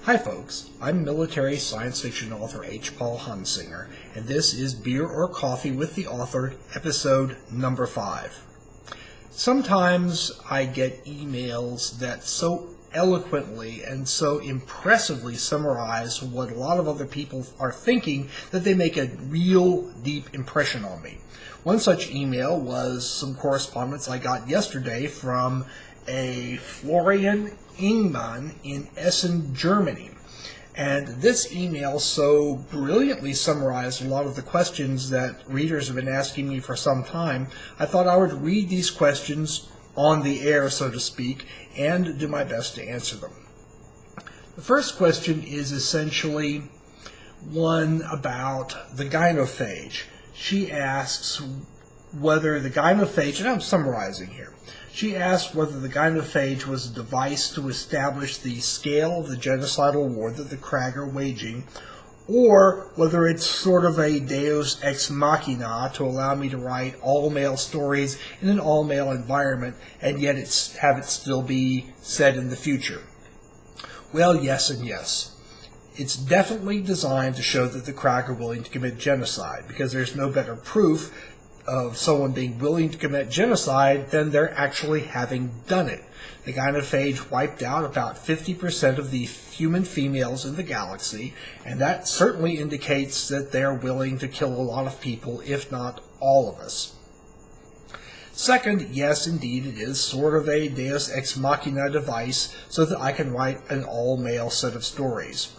Hi folks, I'm military science fiction author H. Paul Honsinger, and this is Beer or Coffee with the Author, episode number 5. Sometimes I get emails that so eloquently and so impressively summarize what a lot of other people are thinking that they make a real deep impression on me. One such email was some correspondence I got yesterday from a Florian Ingman in Essen, Germany. And this email so brilliantly summarized a lot of the questions that readers have been asking me for some time, I thought I would read these questions on the air, so to speak, and do my best to answer them. The first question is essentially one about the gynophage. She asks whether the gynophage, and I'm summarizing here, she asked whether the gynophage was a device to establish the scale of the genocidal war that the Krag are waging, or whether it's sort of a deus ex machina to allow me to write all-male stories in an all-male environment, and yet have it still be set in the future. Well, yes and yes. It's definitely designed to show that the Krag are willing to commit genocide, because there's no better proof of someone being willing to commit genocide than they're actually having done it. The gynophage wiped out about 50% of the human females in the galaxy, and that certainly indicates that they're willing to kill a lot of people, if not all of us. Second, yes, indeed, it is sort of a deus ex machina device so that I can write an all-male set of stories.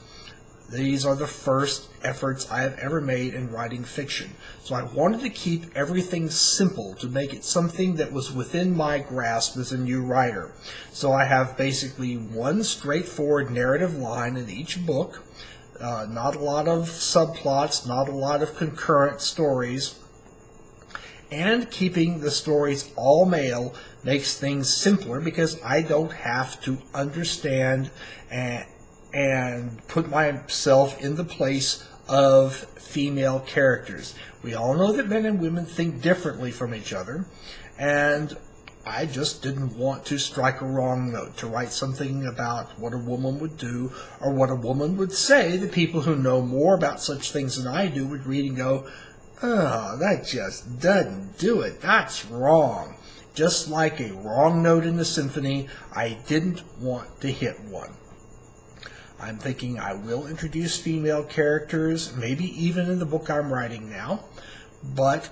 These are the first efforts I have ever made in writing fiction, so I wanted to keep everything simple to make it something that was within my grasp as a new writer. So I have basically one straightforward narrative line in each book, not a lot of subplots, not a lot of concurrent stories, and keeping the stories all male makes things simpler because I don't have to understand and put myself in the place of female characters. We all know that men and women think differently from each other, and I just didn't want to strike a wrong note, to write something about what a woman would do or what a woman would say that people who know more about such things than I do would read and go, oh, that just doesn't do it, that's wrong. Just like a wrong note in the symphony, I didn't want to hit one. I'm thinking I will introduce female characters, maybe even in the book I'm writing now, but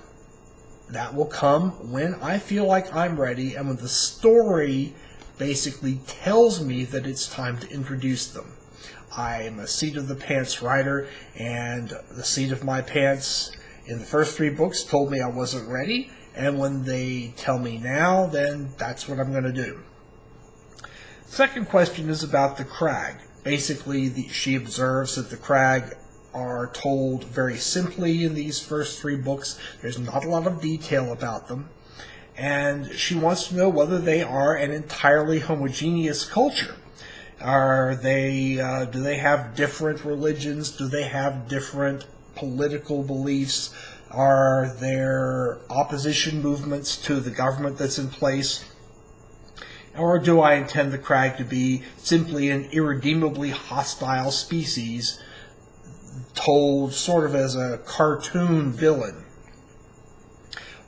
that will come when I feel like I'm ready and when the story basically tells me that it's time to introduce them. I'm a seat-of-the-pants writer, and the seat of my pants in the first 3 books told me I wasn't ready, and when they tell me now, then that's what I'm going to do. Second question is about the Krag. Basically, she observes that the Krag are told very simply in these first 3 books. There's not a lot of detail about them. And she wants to know whether they are an entirely homogeneous culture. Do they have different religions? Do they have different political beliefs? Are there opposition movements to the government that's in place? Or do I intend the Krag to be simply an irredeemably hostile species told sort of as a cartoon villain?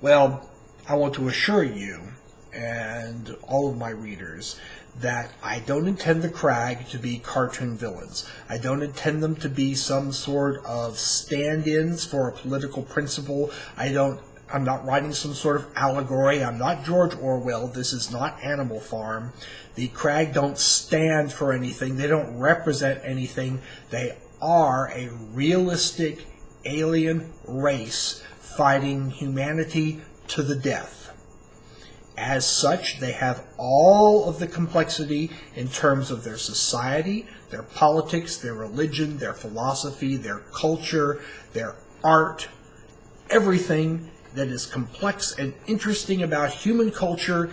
Well, I want to assure you and all of my readers that I don't intend the Krag to be cartoon villains. I don't intend them to be some sort of stand-ins for a political principle. I'm not writing some sort of allegory. I'm not George Orwell. This is not Animal Farm. The Krag don't stand for anything. They don't represent anything. They are a realistic alien race fighting humanity to the death. As such, they have all of the complexity in terms of their society, their politics, their religion, their philosophy, their culture, their art, everything that is complex and interesting about human culture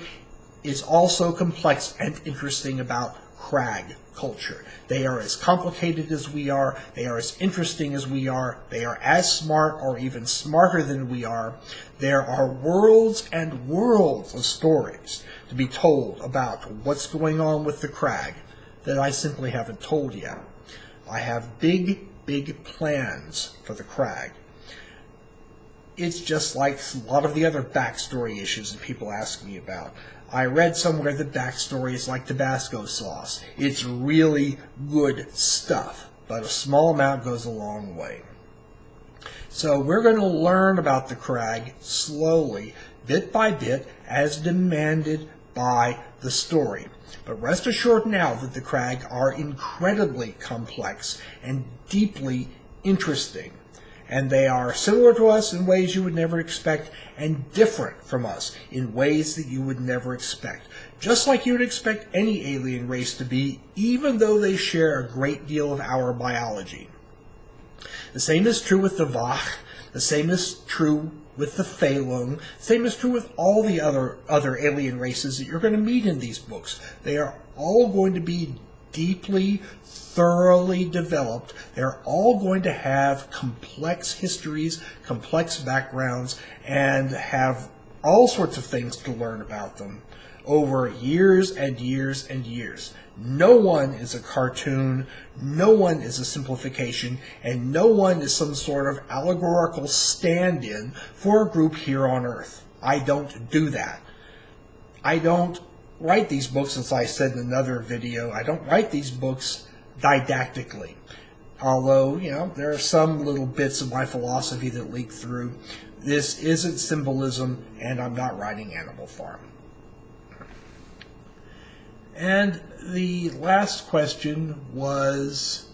is also complex and interesting about Krag culture. They are as complicated as we are. They are as interesting as we are. They are as smart or even smarter than we are. There are worlds and worlds of stories to be told about what's going on with the Krag. that I simply haven't told yet. I have big plans for the Krag. It's just like a lot of the other backstory issues that people ask me about. I read somewhere that backstory is like Tabasco sauce. It's really good stuff, but a small amount goes a long way. So we're going to learn about the Krag slowly, bit by bit, as demanded by the story. But rest assured now that the Krag are incredibly complex and deeply interesting. And they are similar to us in ways you would never expect, and different from us in ways that you would never expect. Just like you would expect any alien race to be, even though they share a great deal of our biology. The same is true with the Vach, the same is true with the Phalung, the same is true with all the other alien races that you're going to meet in these books. They are all going to be deeply, thoroughly developed. They're all going to have complex histories, complex backgrounds, and have all sorts of things to learn about them over years and years and years. No one is a cartoon, no one is a simplification, and no one is some sort of allegorical stand-in for a group here on Earth. I don't do that. I don't write these books, as I said in another video, I don't write these books didactically. Although, there are some little bits of my philosophy that leak through. This isn't symbolism, and I'm not writing Animal Farm. And the last question was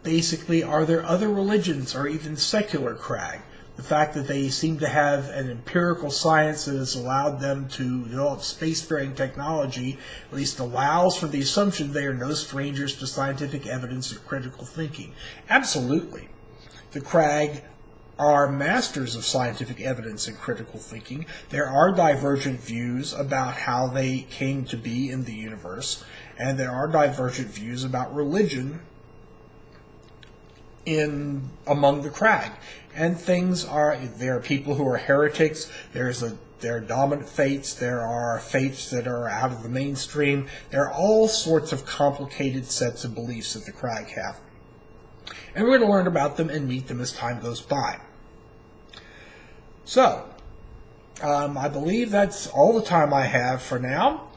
basically, are there other religions or even secular Krag? The fact that they seem to have an empirical science that has allowed them to develop spacefaring technology at least allows for the assumption they are no strangers to scientific evidence and critical thinking. Absolutely. The Krag are masters of scientific evidence and critical thinking. There are divergent views about how they came to be in the universe, and there are divergent views about religion among the Krag. And there are people who are heretics, there are dominant faiths, there are faiths that are out of the mainstream. There are all sorts of complicated sets of beliefs that the Krag have. And we're going to learn about them and meet them as time goes by. So, I believe that's all the time I have for now.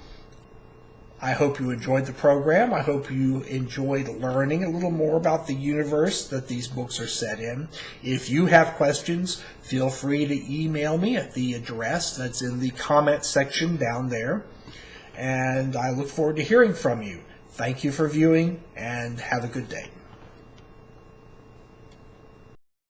I hope you enjoyed the program. I hope you enjoyed learning a little more about the universe that these books are set in. If you have questions, feel free to email me at the address that's in the comment section down there. And I look forward to hearing from you. Thank you for viewing, and have a good day.